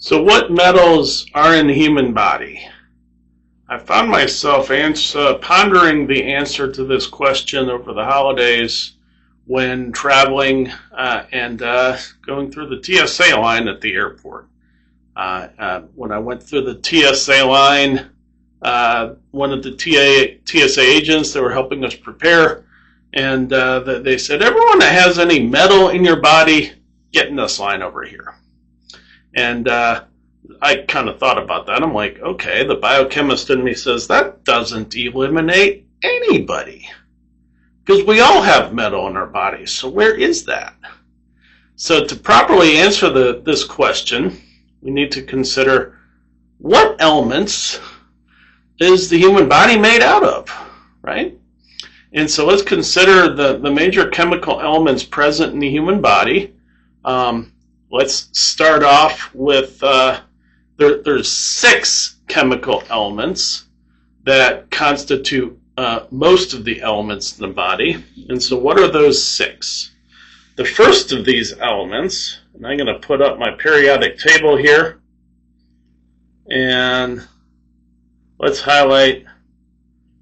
So what metals are in the human body? I found myself pondering the answer to this question over the holidays when traveling and going through the TSA line at the airport. When I went through the TSA line, one of the TSA agents, they were helping us prepare, and they said, everyone that has any metal in your body, get in this line over here. And I kind of thought about that. I'm like, okay, the biochemist in me says that doesn't eliminate anybody, because we all have metal in our bodies. So where is that? So to properly answer this question, we need to consider what elements is the human body made out of, right? And so let's consider the major chemical elements present in the human body. Let's start off with, there's 6 chemical elements that constitute most of the elements in the body. And so what are those 6? The first of these elements, and I'm going to put up my periodic table here, and let's highlight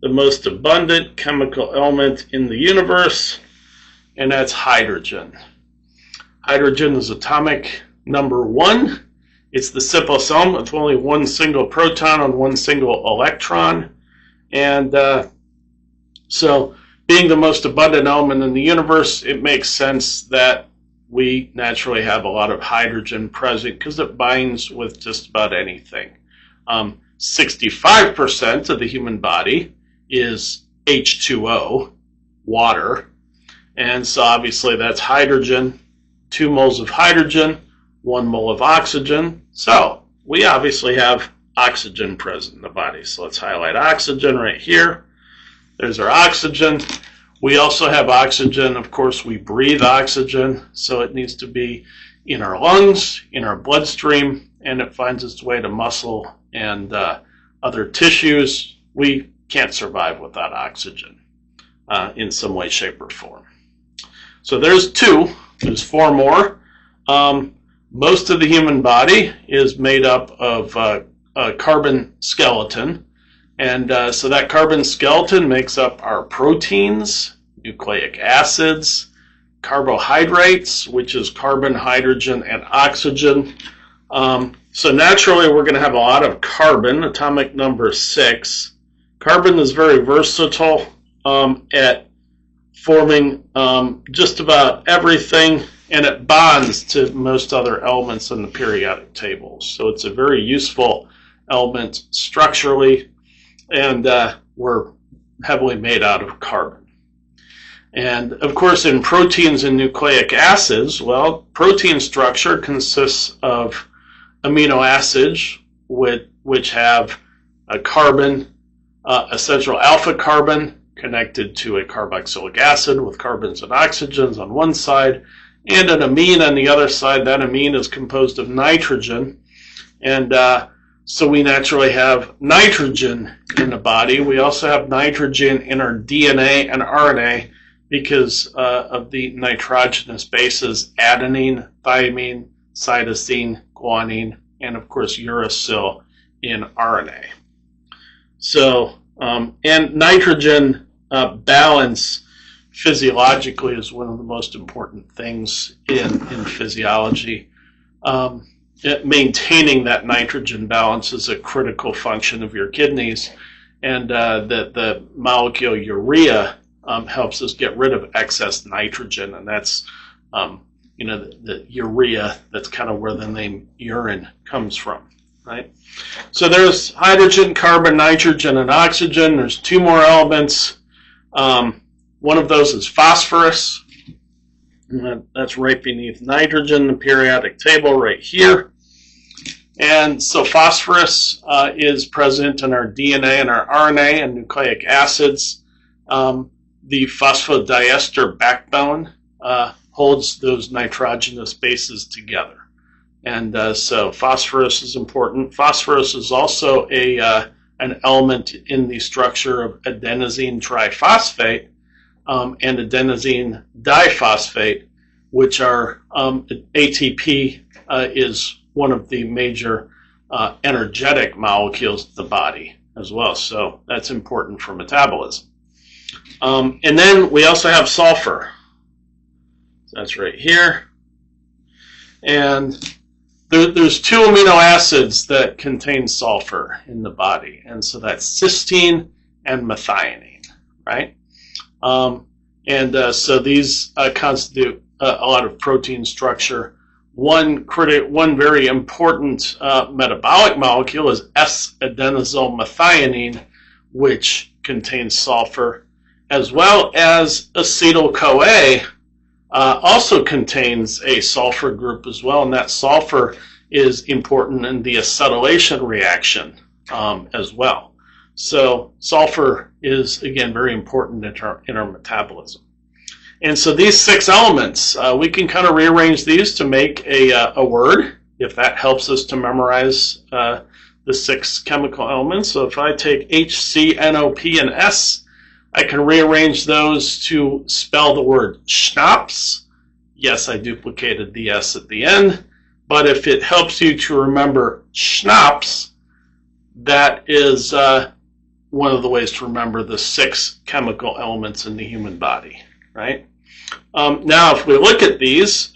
the most abundant chemical element in the universe, and that's hydrogen. Hydrogen is atomic number 1. It's the simplest element with only one single proton and one single electron. And so being the most abundant element in the universe, it makes sense that we naturally have a lot of hydrogen present because it binds with just about anything. 65% of the human body is H2O, water. And so obviously that's hydrogen. 2 moles of hydrogen, 1 mole of oxygen. So we obviously have oxygen present in the body. So let's highlight oxygen right here. There's our oxygen. We also have oxygen. Of course, we breathe oxygen, so it needs to be in our lungs, in our bloodstream, and it finds its way to muscle and other tissues. We can't survive without oxygen in some way, shape, or form. So there's 2. There's 4 more. Most of the human body is made up of a carbon skeleton. And so that carbon skeleton makes up our proteins, nucleic acids, carbohydrates, which is carbon, hydrogen, and oxygen. So naturally, we're going to have a lot of carbon, atomic number 6. Carbon is very versatile at forming just about everything, and it bonds to most other elements in the periodic table. So it's a very useful element structurally, and we're heavily made out of carbon. And of course, in proteins and nucleic acids, well, protein structure consists of amino acids, which have a carbon, a central alpha carbon, connected to a carboxylic acid with carbons and oxygens on one side, and an amine on the other side. That amine is composed of nitrogen, and so we naturally have nitrogen in the body. We also have nitrogen in our DNA and RNA because of the nitrogenous bases adenine, thymine, cytosine, guanine, and of course uracil in RNA. So, and nitrogen balance physiologically is one of the most important things in physiology. Maintaining that nitrogen balance is a critical function of your kidneys, and the molecule urea helps us get rid of excess nitrogen, and that's the urea, that's kind of where the name urine comes from. Right? So there's hydrogen, carbon, nitrogen, and oxygen. There's 2 more elements. One of those is phosphorus. And that's right beneath nitrogen, the periodic table right here. And so phosphorus is present in our DNA and our RNA and nucleic acids. The phosphodiester backbone holds those nitrogenous bases together. And so phosphorus is important. Phosphorus is also an element in the structure of adenosine triphosphate and adenosine diphosphate, which are ATP is one of the major energetic molecules of the body as well. So that's important for metabolism. And then we also have sulfur. That's right here. And there's 2 amino acids that contain sulfur in the body. And so that's cysteine and methionine, right? So these constitute a lot of protein structure. One very important metabolic molecule is S-adenosyl methionine, which contains sulfur, as well as acetyl-CoA also contains a sulfur group as well, and that sulfur is important in the acetylation reaction as well. So sulfur is, again, very important in our metabolism. And so these 6 elements, we can kind of rearrange these to make a word, if that helps us to memorize the 6 chemical elements. So if I take H, C, N, O, P, and S, I can rearrange those to spell the word schnapps. Yes, I duplicated the S at the end, but if it helps you to remember schnapps, that is one of the ways to remember the 6 chemical elements in the human body, right? Now, if we look at these,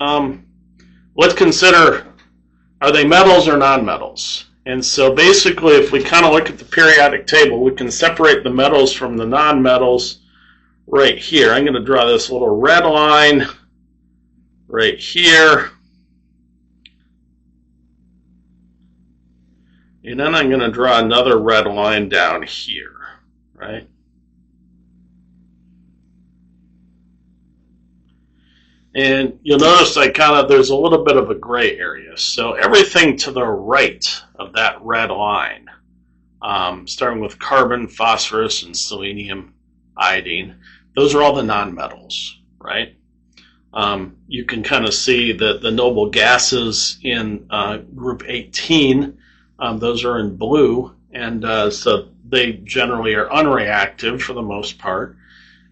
let's consider, are they metals or nonmetals? And so basically, if we kind of look at the periodic table, we can separate the metals from the nonmetals right here. I'm going to draw this little red line right here. And then I'm going to draw another red line down here, right? And you'll notice there's a little bit of a gray area. So everything to the right of that red line, starting with carbon, phosphorus, and selenium, iodine, those are all the nonmetals, right? You can kind of see the noble gases in group 18. Those are in blue, and so they generally are unreactive for the most part.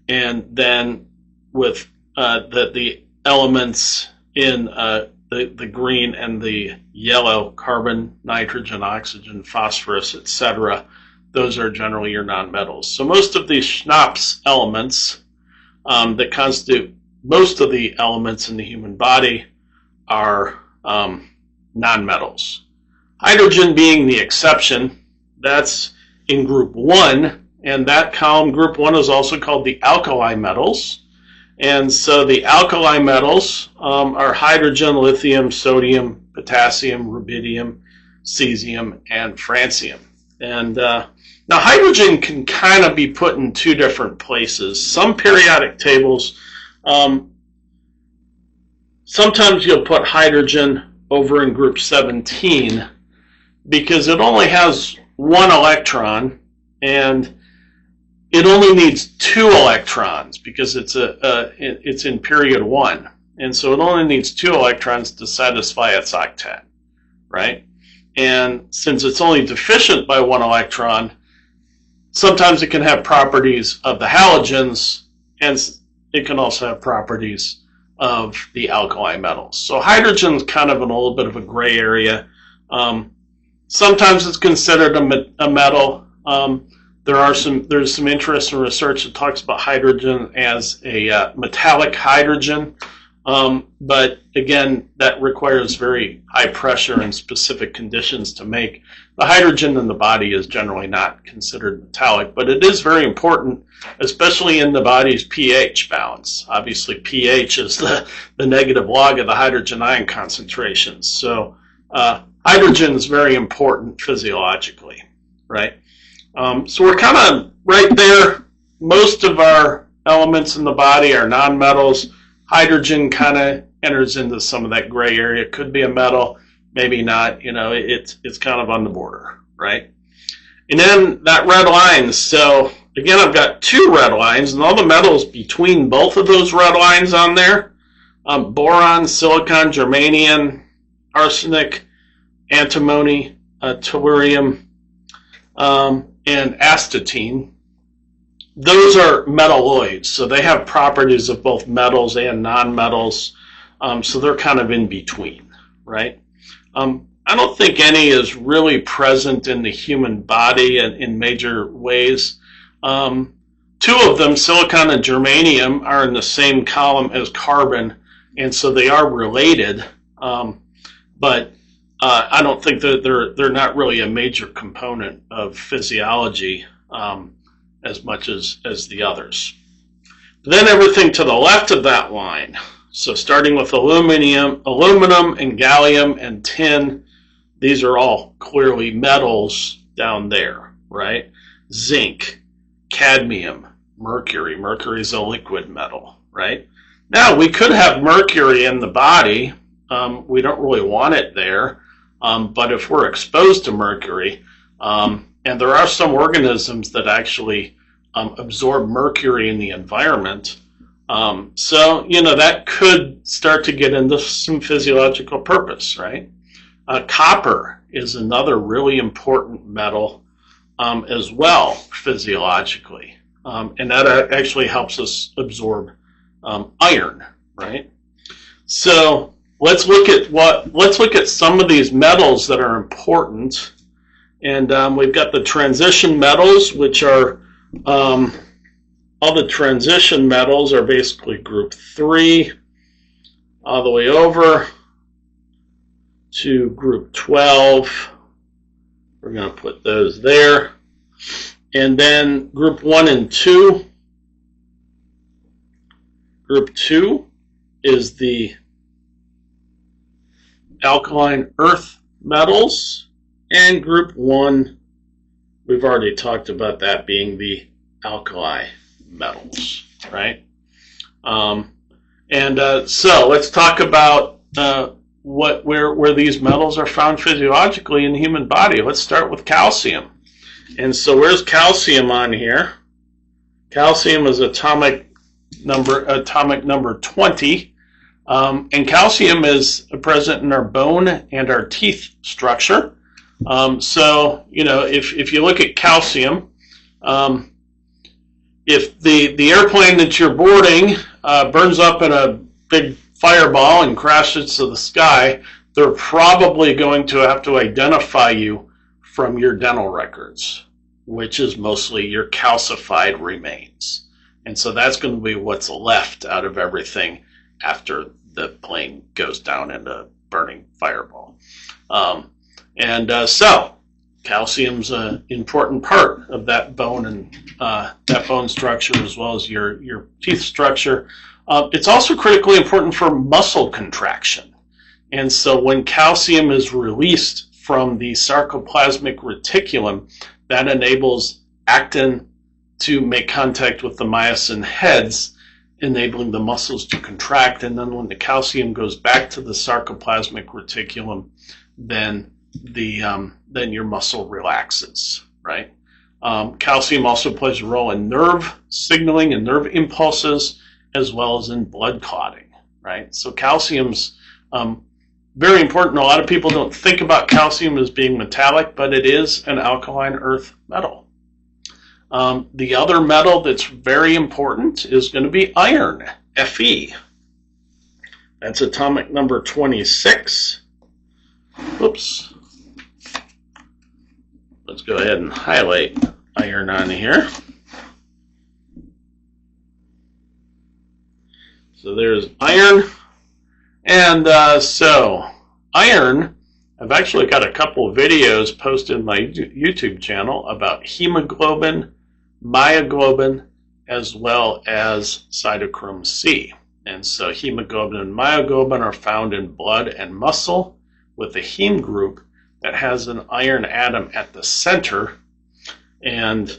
And then with the elements in the green and the yellow, carbon, nitrogen, oxygen, phosphorus, etc., those are generally your nonmetals. So most of these schnapps elements that constitute most of the elements in the human body are nonmetals. Hydrogen being the exception, that's in group 1, and that column, group 1, is also called the alkali metals. And so the alkali metals are hydrogen, lithium, sodium, potassium, rubidium, cesium, and francium. And now hydrogen can kind of be put in 2 different places. Some periodic tables, sometimes you'll put hydrogen over in group 17 because it only has 1 electron, and it only needs 2 electrons because it's in period 1, and so it only needs 2 electrons to satisfy its octet, right? And since it's only deficient by 1 electron, sometimes it can have properties of the halogens, and it can also have properties of the alkali metals. So hydrogen's kind of in a little bit of a gray area. Sometimes it's considered a metal. There's some interesting research that talks about hydrogen as a metallic hydrogen, but again, that requires very high pressure and specific conditions to make. The hydrogen in the body is generally not considered metallic, but it is very important, especially in the body's pH balance. Obviously, pH is the negative log of the hydrogen ion concentrations. So hydrogen is very important physiologically, right? So we're kind of right there. Most of our elements in the body are nonmetals. Hydrogen kind of enters into some of that gray area. It could be a metal, maybe not. It's kind of on the border, right? And then that red line. So again, I've got 2 red lines, and all the metals between both of those red lines on there: boron, silicon, germanium, arsenic, antimony, tellurium, and astatine. Those are metalloids, so they have properties of both metals and nonmetals, so they're kind of in between, right? I don't think any is really present in the human body in major ways. Two of them, silicon and germanium, are in the same column as carbon, and so they are related. But I don't think that they're not really a major component of physiology as much as the others. Then everything to the left of that line, so starting with aluminum and gallium and tin, these are all clearly metals down there, right? Zinc, cadmium, mercury. Mercury is a liquid metal, right? Now, we could have mercury in the body. We don't really want it there, but if we're exposed to mercury, and there are some organisms that actually absorb mercury in the environment, so, that could start to get into some physiological purpose, right? Copper is another really important metal as well, physiologically, and that actually helps us absorb iron, right? So let's look at some of these metals that are important, and we've got the transition metals, which are all the transition metals are basically group 3 all the way over to group 12. We're going to put those there. And then group 1 and 2. Group 2 is the alkaline earth metals. And group 1, we've already talked about that being the alkali metals, right? So let's talk about where these metals are found physiologically in the human body. Let's start with calcium. And so where's calcium on here? Calcium is atomic number 20. And calcium is present in our bone and our teeth structure. So, if you look at calcium, if the airplane that you're boarding burns up in a big fireball and crashes to the sky, they're probably going to have to identify you from your dental records, which is mostly your calcified remains. And so that's going to be what's left out of everything after the plane goes down in a burning fireball. So calcium's an important part of that bone and that bone structure, as well as your teeth structure. It's also critically important for muscle contraction. And so when calcium is released from the sarcoplasmic reticulum, that enables actin to make contact with the myosin heads, enabling the muscles to contract. And then when the calcium goes back to the sarcoplasmic reticulum, then your muscle relaxes, right? Calcium also plays a role in nerve signaling and nerve impulses, as well as in blood clotting, right? So calcium's very important. A lot of people don't think about calcium as being metallic, but it is an alkaline earth metal. The other metal that's very important is going to be iron, Fe. That's atomic number 26. Oops. Let's go ahead and highlight iron on here. So there's iron. And so iron, I've actually got a couple of videos posted in my YouTube channel about hemoglobin, myoglobin, as well as cytochrome C. And so hemoglobin and myoglobin are found in blood and muscle, with the heme group that has an iron atom at the center. And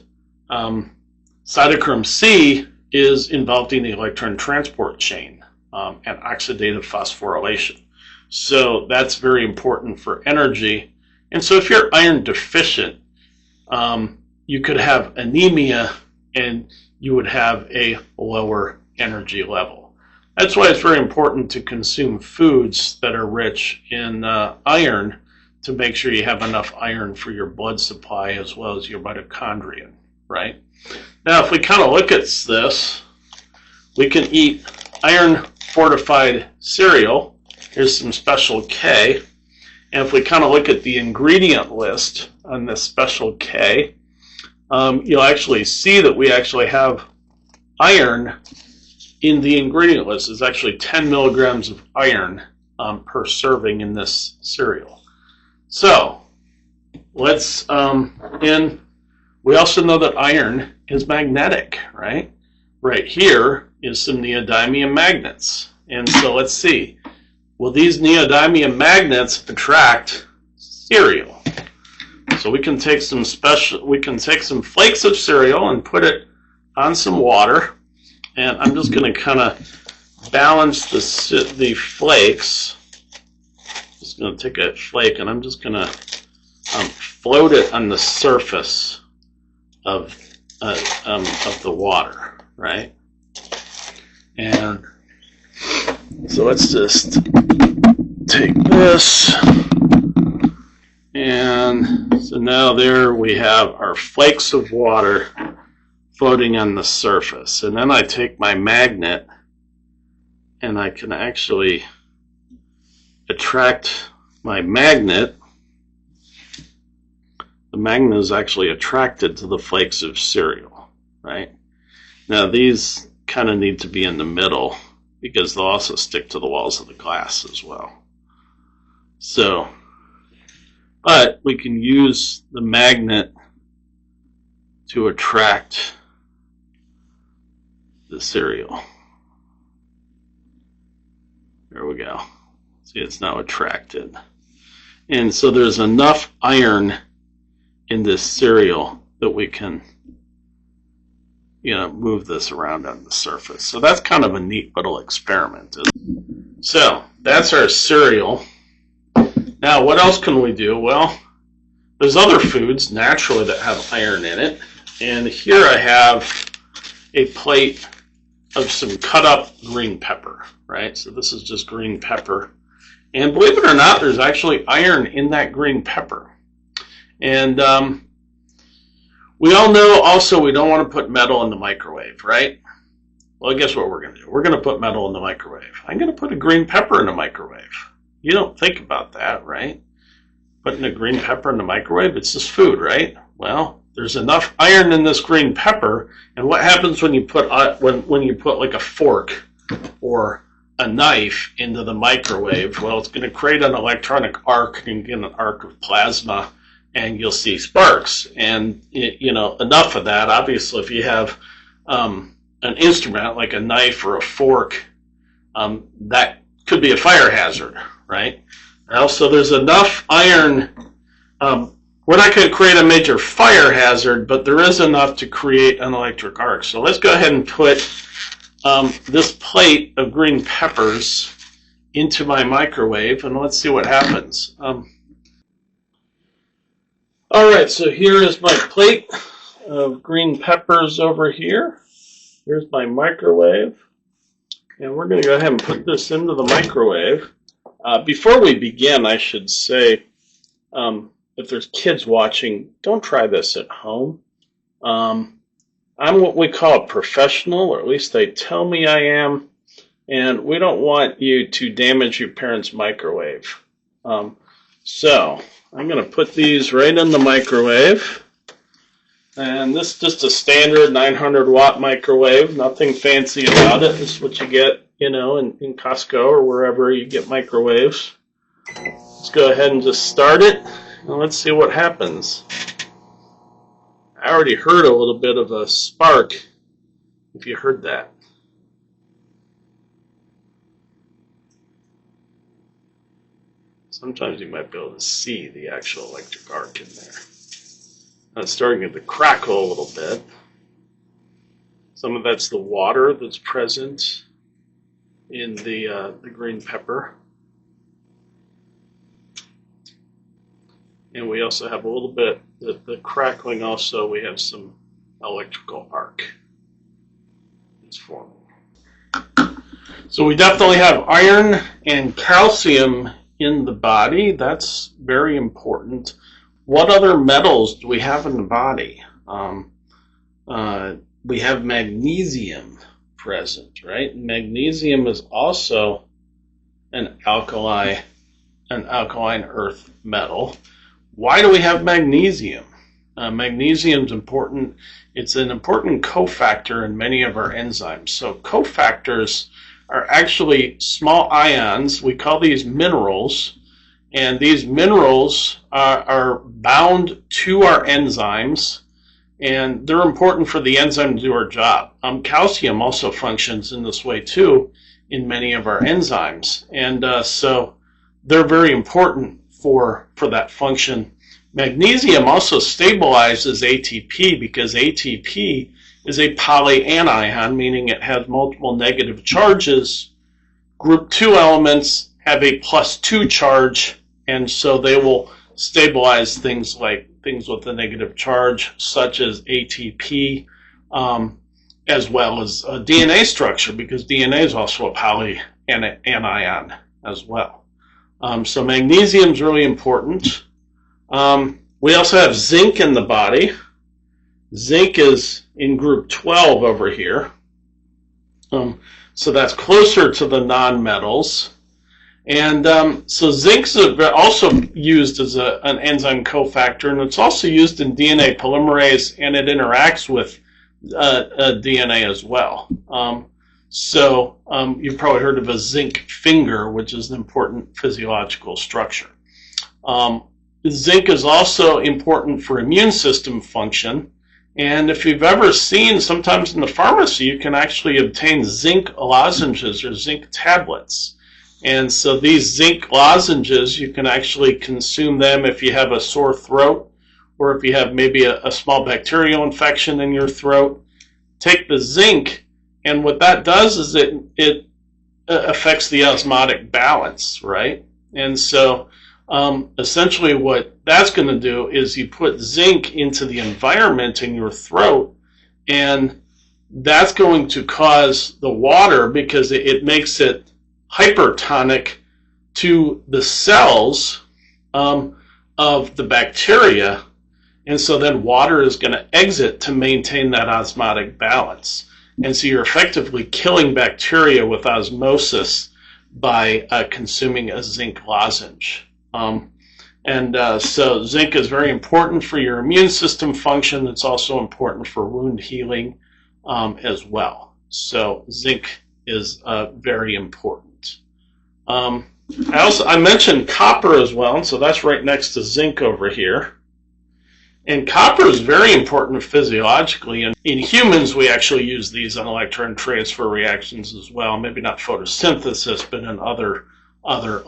cytochrome C is involved in the electron transport chain and oxidative phosphorylation. So that's very important for energy. And so if you're iron deficient, you could have anemia and you would have a lower energy level. That's why it's very important to consume foods that are rich in iron to make sure you have enough iron for your blood supply as well as your mitochondria, right? Now, if we kind of look at this, we can eat iron-fortified cereal. Here's some Special K. And if we kind of look at the ingredient list on this special K, you'll actually see that we actually have iron in the ingredient list. It's actually 10 milligrams of iron per serving in this cereal. So let's, and we also know that iron is magnetic, right? Right here is some neodymium magnets. And so let's see, will these neodymium magnets attract cereal? So we can take some flakes of cereal and put it on some water. And I'm just going to kind of balance the flakes. Just going to take a flake and I'm just going to float it on the surface of the water, right? And so let's just take this, and so now there we have our flakes of water floating on the surface. And then I take my magnet and I can actually attract my magnet. The magnet is actually attracted to the flakes of cereal, right? Now these kind of need to be in the middle because they'll also stick to the walls of the glass as well. So, but we can use the magnet to attract the cereal. There we go. See, it's now attracted. And so there's enough iron in this cereal that we can, move this around on the surface. So that's kind of a neat little experiment. So that's our cereal. Now what else can we do? Well, there's other foods naturally that have iron in it. And here I have a plate of some cut up green pepper, right? So this is just green pepper. And believe it or not, there's actually iron in that green pepper. And we all know also we don't want to put metal in the microwave, right? Well, guess what we're going to do? We're going to put metal in the microwave. I'm going to put a green pepper in the microwave. You don't think about that, right? Putting a green pepper in the microwave, it's just food, right? Well, there's enough iron in this green pepper, and what happens when you put when you put like a fork or a knife into the microwave? Well, it's going to create an electronic arc and get an arc of plasma, and you'll see sparks. And enough of that. Obviously, if you have an instrument like a knife or a fork, that could be a fire hazard, right? Also, there's enough iron. We're not going to create a major fire hazard, but there is enough to create an electric arc. So let's go ahead and put this plate of green peppers into my microwave, and let's see what happens. All right, so here is my plate of green peppers over here. Here's my microwave, and we're going to go ahead and put this into the microwave. Before we begin, I should say, if there's kids watching, don't try this at home. I'm what we call a professional, or at least they tell me I am, and we don't want you to damage your parents' microwave. So I'm going to put these right in the microwave. And this is just a standard 900 watt microwave, nothing fancy about it. This is what you get, in Costco or wherever you get microwaves. Let's go ahead and just start it, and let's see what happens. I already heard a little bit of a spark, if you heard that. Sometimes you might be able to see the actual electric arc in there. Now it's starting to crackle a little bit. Some of that's the water that's present in the green pepper. And we also have a little bit, the crackling also, we have some electrical arc that's forming. So we definitely have iron and calcium in the body. That's very important. What other metals do we have in the body? We have magnesium present, right? Magnesium is also an alkali an alkaline earth metal. Why do we have magnesium? Magnesium is important. It's an important cofactor in many of our enzymes. So cofactors are actually small ions. We call these minerals. And these minerals are bound to our enzymes. And they're important for the enzyme to do our job. Calcium also functions in this way too in many of our enzymes. And so they're very important for that function. Magnesium also stabilizes ATP because ATP is a polyanion, meaning it has multiple negative charges. Group 2 elements have a +2 charge, and so they will stabilize things with a negative charge, such as ATP, as well as DNA structure, because DNA is also a polyanion as well. So magnesium is really important. We also have zinc in the body. Zinc is in group 12 over here. So that's closer to the nonmetals. And so zinc is also used as an enzyme cofactor, and it's also used in DNA polymerase, and it interacts with DNA as well. So you've probably heard of a zinc finger, which is an important physiological structure. Zinc is also important for immune system function. And if you've ever seen, sometimes in the pharmacy, you can actually obtain zinc lozenges or zinc tablets. And so these zinc lozenges, you can actually consume them if you have a sore throat, or if you have maybe a small bacterial infection in your throat. Take the zinc, and what that does is it affects the osmotic balance, right? And so essentially what that's going to do is you put zinc into the environment in your throat, and that's going to cause the water, because it makes it hypertonic to the cells of the bacteria, and so then water is going to exit to maintain that osmotic balance. And so you're effectively killing bacteria with osmosis by consuming a zinc lozenge. So zinc is very important for your immune system function. It's also important for wound healing as well. So zinc is very important. I mentioned copper as well, and so that's right next to zinc over here. And copper is very important physiologically. And in humans, we actually use these in electron transfer reactions as well. Maybe not photosynthesis, but in other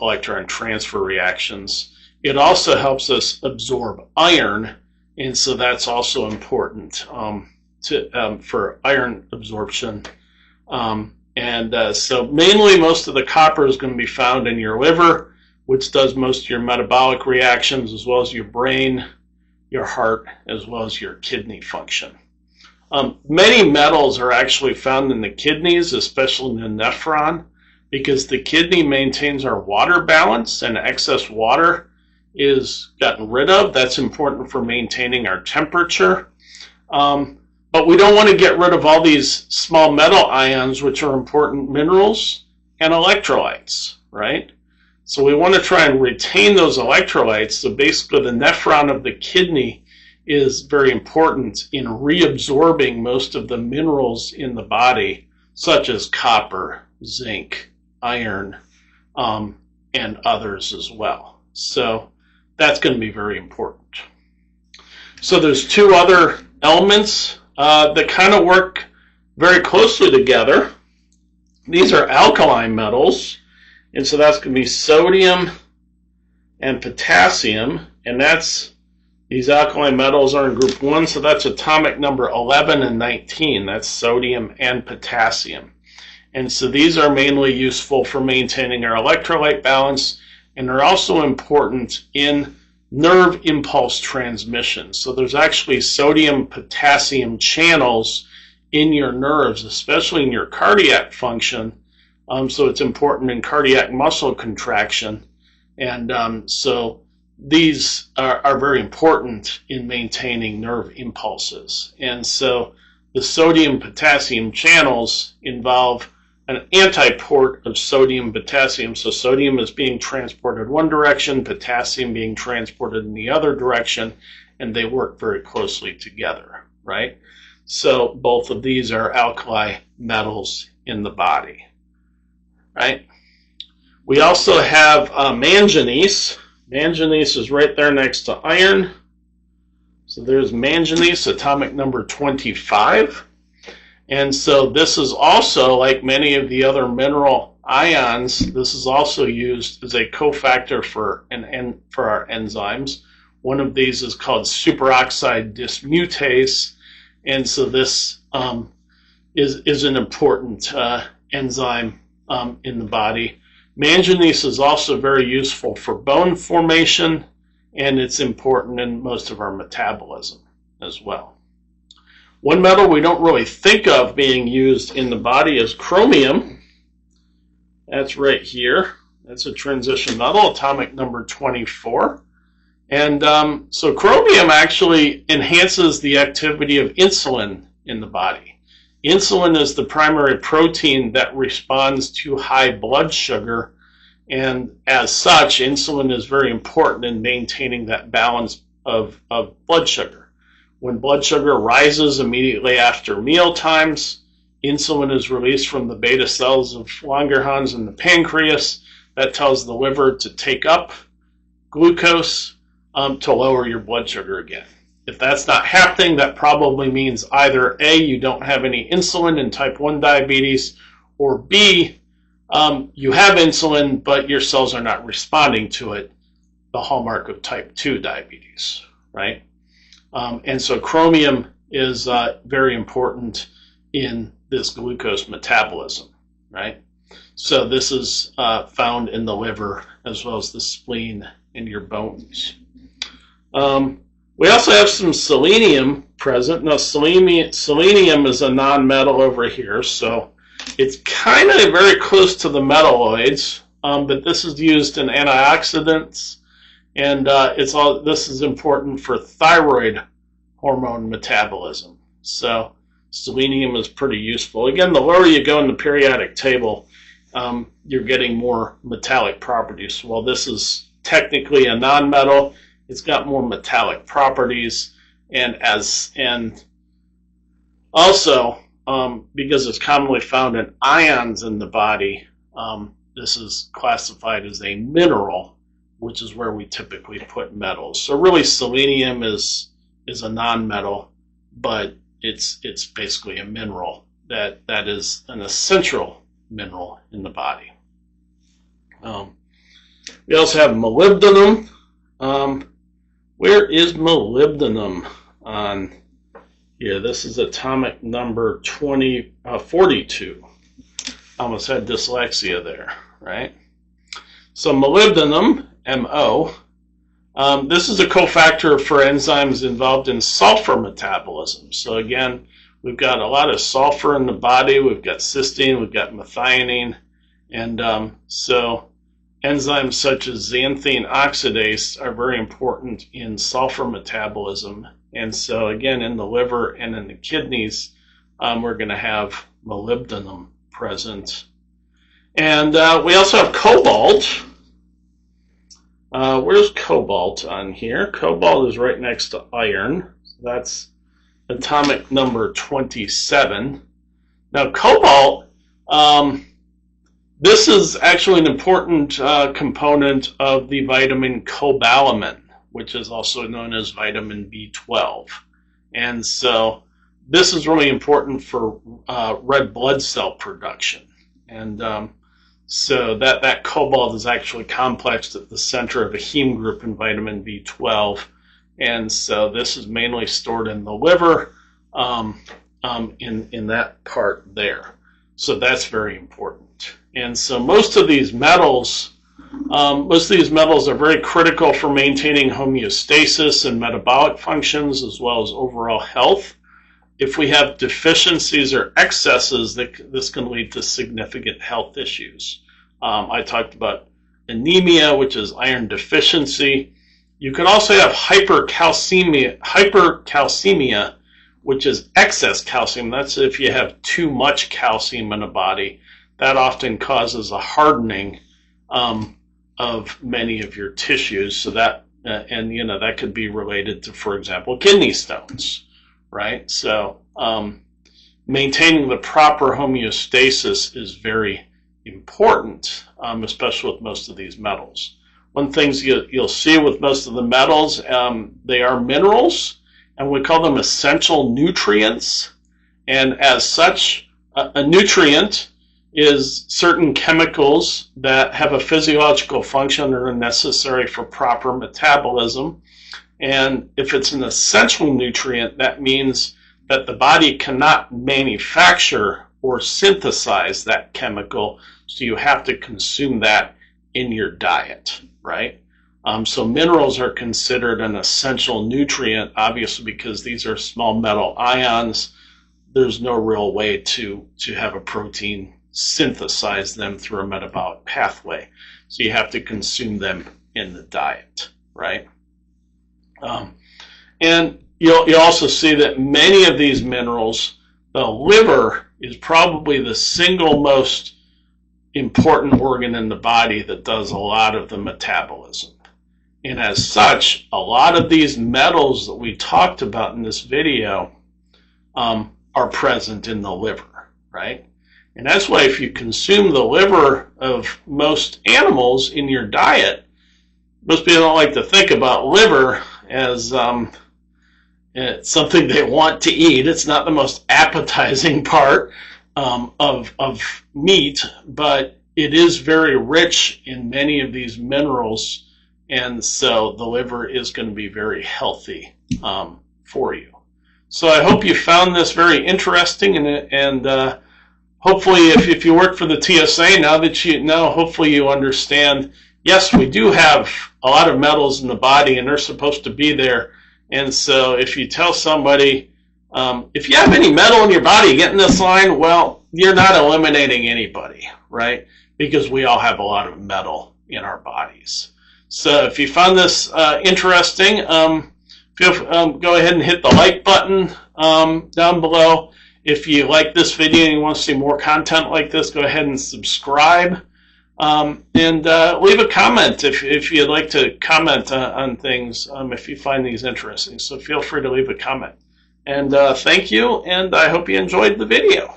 electron transfer reactions. It also helps us absorb iron, and so that's also important for iron absorption. So mainly most of the copper is going to be found in your liver, which does most of your metabolic reactions, as well as your brain, your heart, as well as your kidney function. Many metals are actually found in the kidneys, especially in the nephron, because the kidney maintains our water balance, and excess water is gotten rid of. That's important for maintaining our temperature. But we don't want to get rid of all these small metal ions, which are important minerals and electrolytes, right? So we want to try and retain those electrolytes. So basically the nephron of the kidney is very important in reabsorbing most of the minerals in the body, such as copper, zinc, iron, and others as well. So that's going to be very important. So there's two other elements that kind of work very closely together. These are alkaline metals, and so that's going to be sodium and potassium, and these alkaline metals are in group 1, so that's atomic number 11 and 19. That's sodium and potassium. And so these are mainly useful for maintaining our electrolyte balance, and they're also important in nerve impulse transmission. So there's actually sodium-potassium channels in your nerves, especially in your cardiac function. So it's important in cardiac muscle contraction. And so these are very important in maintaining nerve impulses. And so the sodium-potassium channels involve an antiport of sodium potassium. So sodium is being transported one direction, potassium being transported in the other direction, and they work very closely together, right? So both of these are alkali metals in the body, right? We also have manganese. Manganese is right there next to iron. So there's manganese, atomic number 25. And so this is also, like many of the other mineral ions, this is also used as a cofactor for our enzymes. One of these is called superoxide dismutase. And so this is an important enzyme in the body. Manganese is also very useful for bone formation, and it's important in most of our metabolism as well. One metal we don't really think of being used in the body is chromium. That's right here. That's a transition metal, atomic number 24. And so chromium actually enhances the activity of insulin in the body. Insulin is the primary protein that responds to high blood sugar, and as such, insulin is very important in maintaining that balance of blood sugar. When blood sugar rises immediately after meal times, insulin is released from the beta cells of Langerhans in the pancreas. That tells the liver to take up glucose to lower your blood sugar again. If that's not happening, that probably means either A, you don't have any insulin in type 1 diabetes, or B, you have insulin, but your cells are not responding to it, the hallmark of type 2 diabetes, right? And so chromium is very important in this glucose metabolism, right? So this is found in the liver as well as the spleen and your bones. We also have some selenium present. Now selenium is a non-metal over here, so it's kind of very close to the metalloids, but this is used in antioxidants, and this is important for thyroid hormone metabolism. So selenium is pretty useful. Again, the lower you go in the periodic table, you're getting more metallic properties. While this is technically a non-metal, it's got more metallic properties, and also because it's commonly found in ions in the body, this is classified as a mineral, which is where we typically put metals. So really selenium is a non-metal, but it's basically a mineral that is an essential mineral in the body. We also have molybdenum. Where is molybdenum on here? This is atomic number 42. Almost had dyslexia there, right? So molybdenum, MO, this is a cofactor for enzymes involved in sulfur metabolism. So again, we've got a lot of sulfur in the body. We've got cysteine, we've got methionine, and so enzymes such as xanthine oxidase are very important in sulfur metabolism. And so again, in the liver and in the kidneys, we're going to have molybdenum present. And we also have cobalt. Where's cobalt on here? Cobalt is right next to iron. So that's atomic number 27. Now cobalt, this is actually an important component of the vitamin cobalamin, which is also known as vitamin B12. And so this is really important for red blood cell production. And so that cobalt is actually complexed at the center of a heme group in vitamin B12. And so this is mainly stored in the liver in that part there. So that's very important. And so most of these metals are very critical for maintaining homeostasis and metabolic functions as well as overall health. If we have deficiencies or excesses, this can lead to significant health issues. I talked about anemia, which is iron deficiency. You can also have hypercalcemia, which is excess calcium. That's if you have too much calcium in a body. that often causes a hardening of many of your tissues. So that, and you know, that could be related to, for example, kidney stones, right? So maintaining the proper homeostasis is very important, especially with most of these metals. One thing you'll see with most of the metals, they are minerals, and we call them essential nutrients. And as such, a nutrient is certain chemicals that have a physiological function that are necessary for proper metabolism. And if it's an essential nutrient, that means that the body cannot manufacture or synthesize that chemical, so you have to consume that in your diet, right? So minerals are considered an essential nutrient, obviously, because these are small metal ions. There's no real way to have a protein synthesize them through a metabolic pathway. So you have to consume them in the diet, right? And you'll also see that many of these minerals, the liver is probably the single most important organ in the body that does a lot of the metabolism. And as such, a lot of these metals that we talked about in this video are present in the liver, right? And that's why if you consume the liver of most animals in your diet, most people don't like to think about liver as it's something they want to eat. It's not the most appetizing part of meat, but it is very rich in many of these minerals, and so the liver is going to be very healthy for you. So I hope you found this very interesting, and hopefully if you work for the TSA, now that you know, hopefully you understand, yes, we do have a lot of metals in the body, and they're supposed to be there. And so if you tell somebody, if you have any metal in your body, get in this line, well, you're not eliminating anybody, right? Because we all have a lot of metal in our bodies. So if you found this interesting, go ahead and hit the like button down below. If you like this video and you want to see more content like this, go ahead and subscribe. And leave a comment if you'd like to comment on things, if you find these interesting. So feel free to leave a comment. And thank you, and I hope you enjoyed the video.